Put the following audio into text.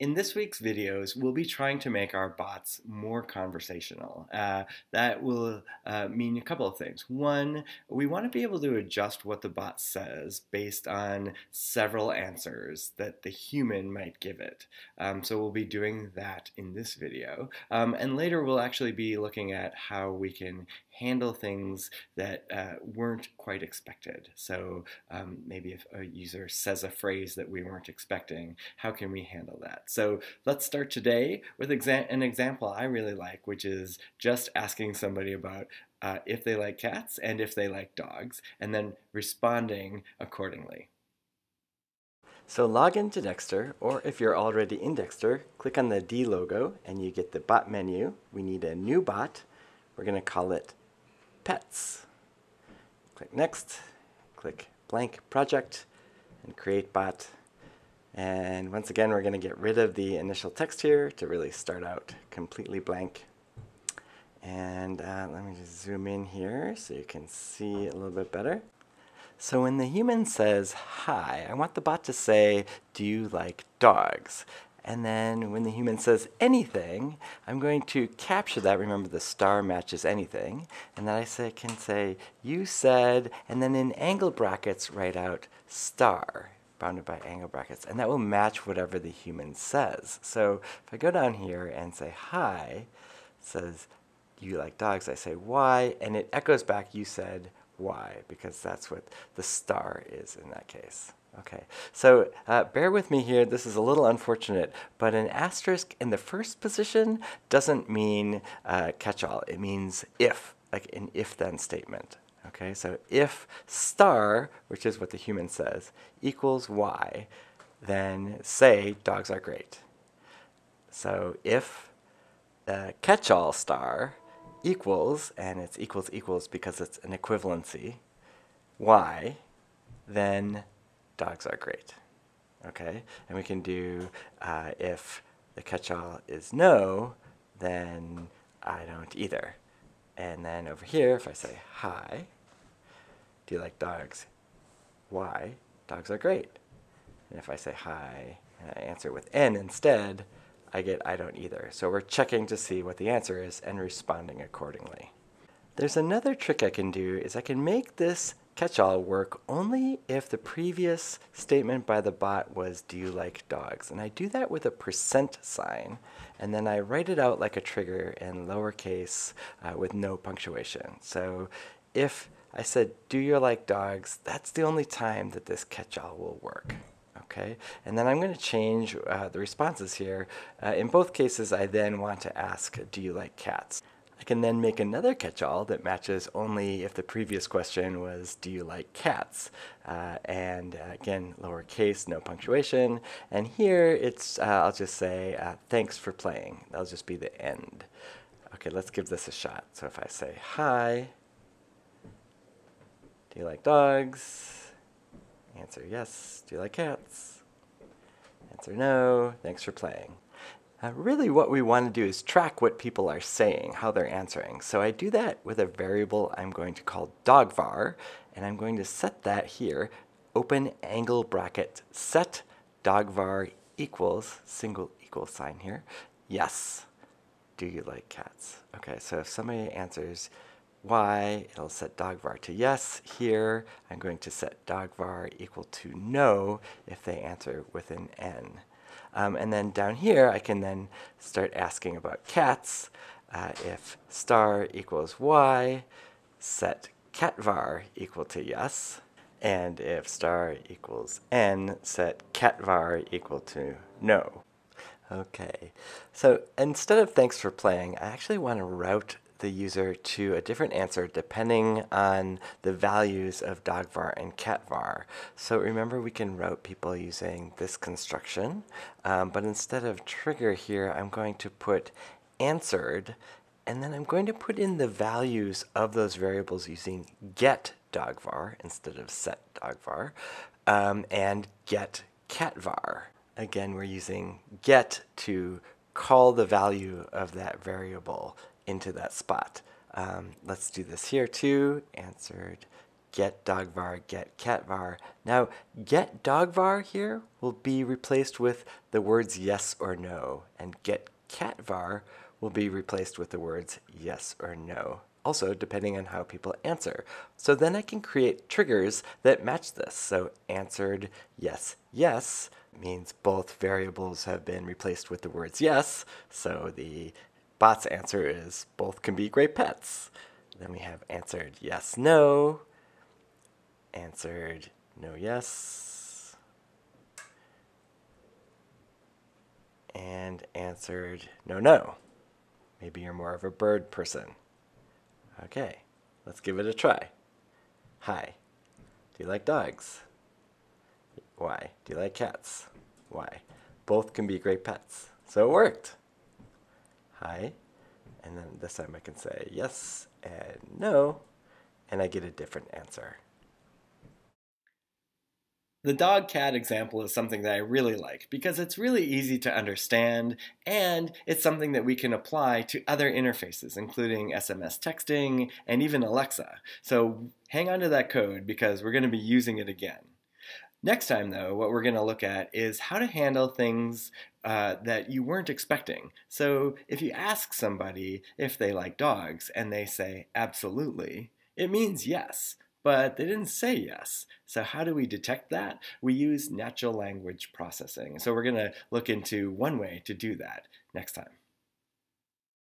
In this week's videos, we'll be trying to make our bots more conversational. That will mean a couple of things. One, we want to be able to adjust what the bot says based on several answers that the human might give it. So we'll be doing that in this video. And later we'll actually be looking at how we can handle things that weren't quite expected. So maybe if a user says a phrase that we weren't expecting, how can we handle that? So let's start today with an example I really like, which is just asking somebody about if they like cats and if they like dogs, and then responding accordingly. So log into Dexter, or if you're already in Dexter, click on the D logo and you get the bot menu. We need a new bot. We're going to call it Pets. Click Next, click Blank Project, and Create Bot. And once again, we're going to get rid of the initial text here to really start out completely blank. And let me just zoom in here so you can see a little bit better. So when the human says, hi, I want the bot to say, do you like dogs? And then when the human says anything, I'm going to capture that. Remember, the star matches anything. And then can say, you said, and then in angle brackets, write out star, bounded by angle brackets. And that will match whatever the human says. So if I go down here and say, hi, it says, do you like dogs? I say, why? And it echoes back, you said, why? Because that's what the star is in that case. Okay, so bear with me here. This is a little unfortunate, but an asterisk in the first position doesn't mean catch-all. It means if, like an if-then statement. Okay, so if star, which is what the human says, equals y, then say dogs are great. So if catch-all star equals, and it's equals because it's an equivalency, y, then dogs are great. Okay, and we can do if the catch-all is no, then I don't either. And then over here, if I say hi, do you like dogs? Why? Dogs are great. And if I say hi and I answer with N instead, I get I don't either. So we're checking to see what the answer is and responding accordingly. There's another trick I can do, is I can make this catch-all work only if the previous statement by the bot was, do you like dogs? And I do that with a % sign, and then I write it out like a trigger in lowercase with no punctuation. So if I said, do you like dogs, that's the only time that this catch-all will work. Okay, and then I'm going to change the responses here. In both cases, I then want to ask, do you like cats? I can then make another catch-all that matches only if the previous question was, do you like cats? And again, lowercase, no punctuation. And here it's, I'll just say, thanks for playing. That'll just be the end. Okay, let's give this a shot. So if I say, hi, do you like dogs? Answer yes. Do you like cats? Answer no. Thanks for playing. Really what we want to do is track what people are saying, how they're answering. So I do that with a variable I'm going to call dogvar, and I'm going to set that here, open angle bracket, set dogvar equals, single equal sign here, yes. Do you like cats? Okay, so if somebody answers y, it'll set dogvar to yes. Here, I'm going to set dogvar equal to no if they answer with an n. And then down here, I can then start asking about cats. If star equals y, set catvar equal to yes. And if star equals n, set catvar equal to no. Okay, so instead of thanks for playing, I actually want to route the user to a different answer depending on the values of dogvar and catvar. So remember, we can route people using this construction, but instead of trigger here, I'm going to put answered, and then I'm going to put in the values of those variables using get dogvar instead of set dogvar, and get catvar. Again, we're using get to call the value of that variable into that spot. Let's do this here too. Answered get dog var, get cat var. Now, get dog var here will be replaced with the words yes or no, and get cat var will be replaced with the words yes or no. Also, depending on how people answer. So then I can create triggers that match this. So answered yes, yes means both variables have been replaced with the words yes. So the bot's answer is both can be great pets. Then we have answered yes, no, answered no, yes, and answered no, no. Maybe you're more of a bird person. Okay, let's give it a try. Hi, do you like dogs? Why? Do you like cats? Why? Both can be great pets. So it worked. Hi, and then this time I can say yes and no, and I get a different answer. The dog-cat example is something that I really like because it's really easy to understand and it's something that we can apply to other interfaces, including SMS texting and even Alexa. So hang on to that code because we're going to be using it again. Next time, though, what we're going to look at is how to handle things that you weren't expecting. So if you ask somebody if they like dogs and they say absolutely, it means yes, but they didn't say yes. So how do we detect that? We use natural language processing. So we're going to look into one way to do that next time.